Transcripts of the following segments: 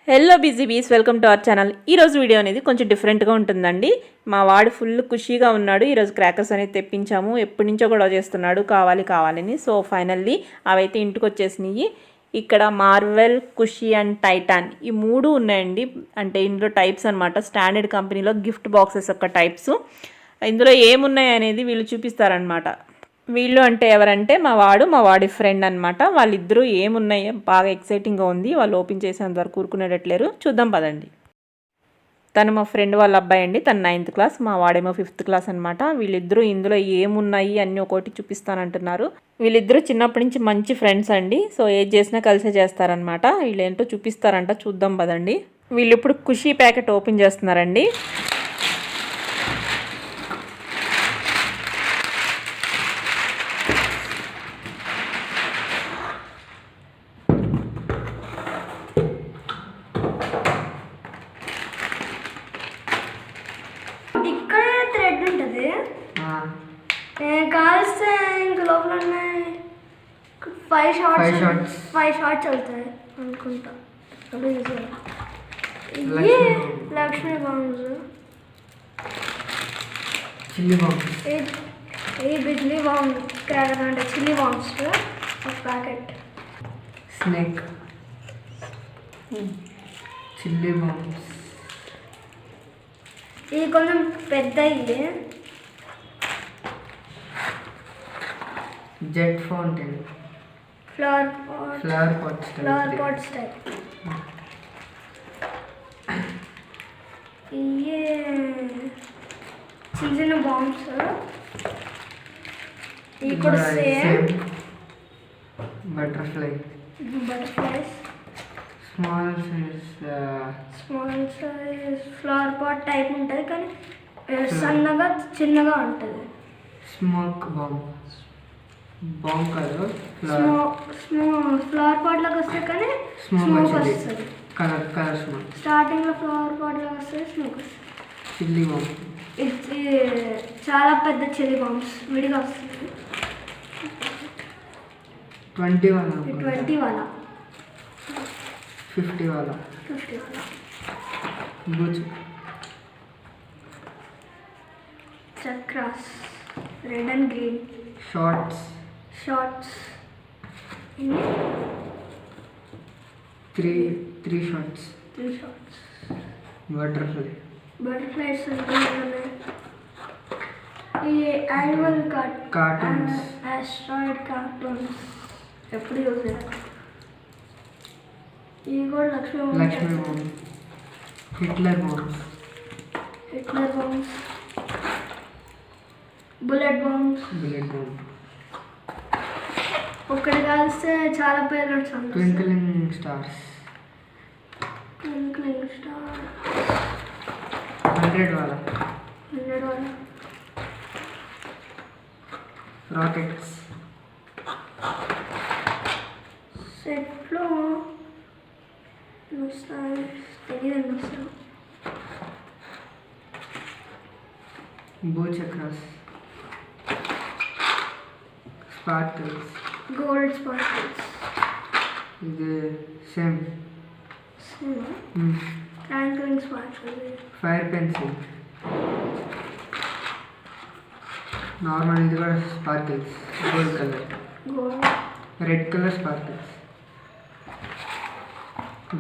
Hello busy బీస్, welcome to our channel. ఈరోజు video అనేది కొంచెం డిఫరెంట్గా ఉంటుందండి. మా వాడు ఫుల్ ఖుషీగా ఉన్నాడు. ఈరోజు క్రాకర్స్ అనేది తెప్పించాము. ఎప్పటి నుంచో గొడవ చేస్తున్నాడు కావాలని. సో ఫైనల్లీ అవైతే ఇంటికి వచ్చేసినాయి. ఇక్కడ మార్వెల్, కుషీ అండ్ టైటాన్ ఈ మూడు ఉన్నాయండి. అంటే ఇందులో టైప్స్ అనమాట. స్టాండర్డ్ కంపెనీలో గిఫ్ట్ బాక్సెస్ యొక్క టైప్స్. ఇందులో ఏమున్నాయి అనేది వీళ్ళు చూపిస్తారనమాట. వీళ్ళు అంటే ఎవరంటే మా వాడి ఫ్రెండ్ అనమాట. వాళ్ళిద్దరూ ఏమున్నాయో బాగా ఎక్సైటింగ్గా ఉంది. వాళ్ళు ఓపెన్ చేసేంత వరకు కూరుకునేటట్లేరు. చూద్దాం పదండి. తను మా ఫ్రెండ్ వాళ్ళ అబ్బాయి అండి. తను 9th క్లాస్, మా వాడేమో 5th క్లాస్ అనమాట. వీళ్ళిద్దరూ ఇందులో ఏమున్నాయి అన్నీ ఒకటి చూపిస్తానంటున్నారు. వీళ్ళిద్దరూ చిన్నప్పటి నుంచి మంచి ఫ్రెండ్స్ అండి. సో ఏది చేసినా కలిసే చేస్తారనమాట. వీళ్ళేంటో చూపిస్తారంట, చూద్దాం పదండి. వీళ్ళు ఇప్పుడు ఖుషీ ప్యాకెట్ ఓపెన్ చేస్తున్నారండి. కాల్స్తే ఇంక లోపల 5 షార్ట్స్ వెళ్తాయి అనుకుంటా. లక్ష్మీ బాంబ్స్, ఈ బిజ్లీ బాంబ్ క్రాకర్ అంటే చిల్లీ బాంబ్స్ ఒక ప్యాకెట్. స్నేక్, చిల్లీ బాంబ్స్, ఇది కొంచెం పెద్ద. ఇది jet fountain, flower pot style. ఇవే చిన్న చిన్న బాంబ్స్. ఇవి కూడా same butterflies. Small size flower pot type ఉంటుంది, కానీ సన్నగా చిన్నగా ఉంటుంది. స్మోక్ బాంబ్ కాదు, ఫ్లవర్ పాట్ లాగా వస్తుంది, కానీ స్మోక్ వస్తుంది. Colour smoke. స్టార్టింగ్ లో ఫ్లవర్ పాట్ లాగా వస్తుంది, స్మోక్ వస్తుంది. చిల్లీ బాంబ్, ఇది చాలా పెద్ద చిల్లీ బాంబ్స్ విడిగా వస్తుంది. 20 వాళ్ళ, 50 వాళ్ళ, chakras, red and green. Shots 3 shots. Butterflies. ఈ యానిమల్ కార్టూన్స్, ఆస్ట్రాయిడ్ కార్టూన్స్ ఎప్పుడు యూజ్ చేయాలి. ఇవి కూడా Lakshmi bomb, Hitler bombs, bullet bombs. ఒకటి కలిస్తే చాలా పేర్లు. ట్వింక్లింగ్ స్టార్స్, 100 వాళ్ళ, రాకెట్స్. సెట్లో తెలియదండి అసలు. భూచక్రాస్, స్పార్కిల్స్, గోల్డ్ స్పార్కిల్స్. ఇది same twinkling sparkles. Fire pencil, normal. ఇది కూడా sparkles, gold colour. Red colour sparkles,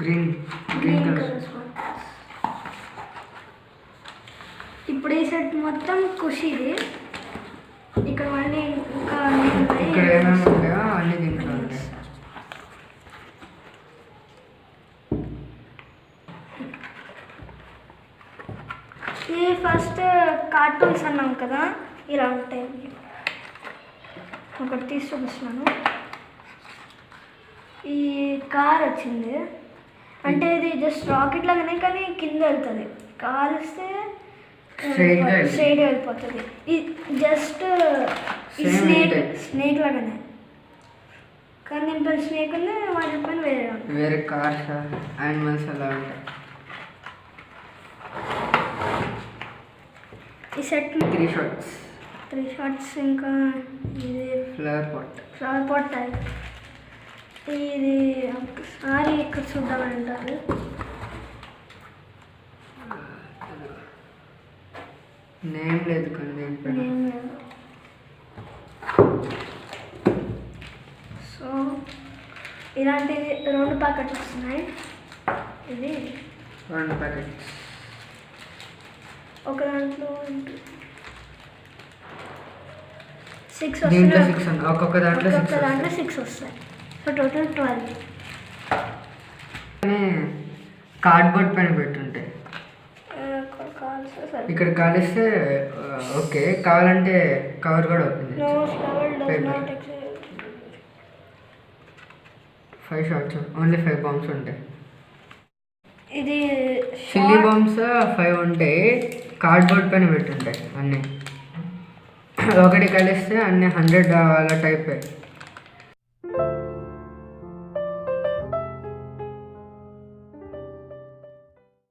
green colour sparkles. ఇప్పుడు ఈ సెట్ మొత్తం ఖుషీది. ఇక్కడ మళ్ళీ ఇంకా ఇక్కడ ఏమేమి ఉంటాయో అన్నీ దీంట్లో ఉంటాయి. ఇది ఫస్ట్ కార్టూన్స్ అన్నాం కదా, ఇలా ఉంటాయి. ఒకటి తీసి చూపిస్తున్నాను. ఈ కార్ వచ్చింది అంటే ఇది జస్ట్ రాకెట్ లాగానే, కానీ కింద వెళ్తుంది. కాలిస్తే స్ట్రైట్ వెళ్ళిపోతుంది. జస్ట్ స్నేక్ లాగానే, కానీ దీంట్లో స్నేక్ ఉంది, వాటి పైన వేరే కార్స్, యానిమల్స్ అలా ఉంటాయి. ఈ సెట్ 3 షార్ట్స్. ఇంకా ఇది ఫ్లవర్ పాట్ టైప్. ఇది ఒకసారి ఇక్కడ చూద్దామంటారు. నేమ్ లేదు కానీ దీనిపైన. ఏం లేదు. సో ఇలాంటి 2 ప్యాకెట్స్ వస్తున్నాయి. ఇది 2 ప్యాకెట్స్. ఒక దాంట్లో 6 దీంట్లో వస్తున్నాయి. 6 ఉంది. ఒక్కొక్క దాంట్లో 6 ఒక్కొక్క దాంట్లో 6 వస్తాయి. So total 12. కార్డ్బోర్డ్ పైన పెట్టుంటాయి. ఇక్కడ కాలిస్తే ఓకే, కావాలంటే కవర్ కూడా ఓపెన్ No చేయొచ్చు. shovel does Paper. not exist. 5 shots, only 5 bombs ఉంటాయి. ఇది చిల్లీ బాంబ్స్ 5 ఉంటాయి, కార్డ్బోర్డ్ పైన పెట్టుంటాయి అన్నీ. ఒకటి కలిస్తే అన్నీ 100 అలా టైప్